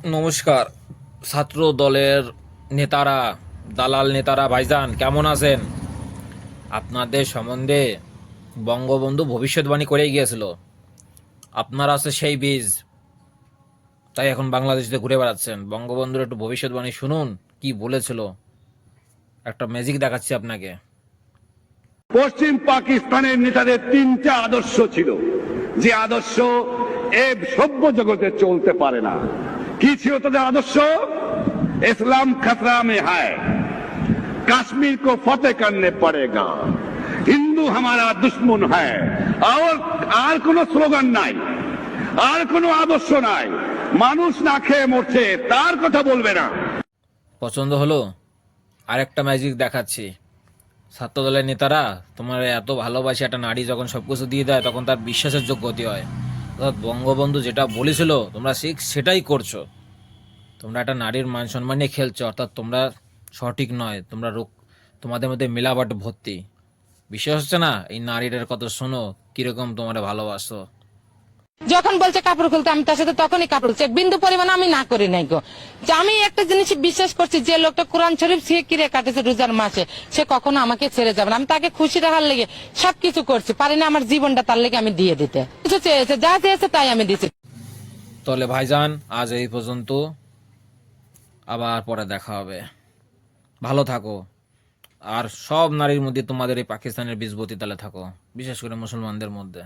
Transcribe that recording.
নমস্কার। ছাত্র দলের নেতারা, দালাল নেতারা, ভাইজান কেমন আছেন? আপনাদের সম্বন্ধে বঙ্গবন্ধু ভবিষ্যৎবাণী করেই গিয়েছিল। আপনার আছে সেই বীজ, তাই এখন বাংলাদেশে ঘুরে বেড়াচ্ছেন। বঙ্গবন্ধুর একটু ভবিষ্যৎবাণী শুনুন, কি বলেছিল। একটা ম্যাজিক দেখাচ্ছি আপনাকে। পশ্চিম পাকিস্তানের নেতাদের তিনটা আদর্শ ছিল, যে আদর্শ এ সভ্য জগতে চলতে পারে না। কি ছিল তাদের আদর্শ? ইসলাম खतरा में है, কাশ্মীর को फतेह करने पड़ेगा, হিন্দু हमारा दुश्मन है। আর কোন স্লোগান নাই, আর কোন আদর্শ নাই। মানুষ না খেয়ে মরছে, তার কথা বলবে না। পছন্দ হলো? আরেকটা ম্যাজিক দেখাচ্ছি। ছাত্রদলের নেতারা তোমার এত ভালোবাসে, একটা নারী যখন সবকিছু দিয়ে দেয় তখন তার বিশ্বাসের যোগ্যতা হয়। অর্থাৎ বঙ্গবন্ধু যেটা বলেছিল তোমরা ঠিক সেটাই করছো। তোমরা একটা নারীর মান সম্মান নিয়ে খেলছো, অর্থাৎ তোমরা সঠিক নয়, তোমরা রোগ, তোমাদের মধ্যে মেলাবাট ভর্তি। বিশ্বাস হচ্ছে না? এই নারীটার কথা শোনো, কিরকম তোমরা ভালোবাসো। যখন বলছে কাপড় খুলতে, আমি তার সাথে তখনই কাপড় খুলছি। এক বিন্দু পরিমাণ আমি না করি নাই গো। যে আমি একটা জিনিস বিশ্বাস করছি, যে লোকটা কোরআন শরীফ সে কিরে কাটেছে রোজার মাসে, সে কখনো আমাকে ছেড়ে যাবে না। আমি তাকে খুশি রাখার লেগে সবকিছু করছি, পারি না আমার জীবনটা তার লেগে আমি দিয়ে দিতে। কিছু চেয়েছে, যা চেয়েছে তাই আমি দিচ্ছি। তাহলে ভাইজান আজ এই পর্যন্ত, আবার পরে দেখা হবে। ভালো থাকো। আর সব নারীর মধ্যে তোমাদের এই পাকিস্তানের বীজবতী তালে থাকো, বিশেষ করে মুসলমানদের মধ্যে।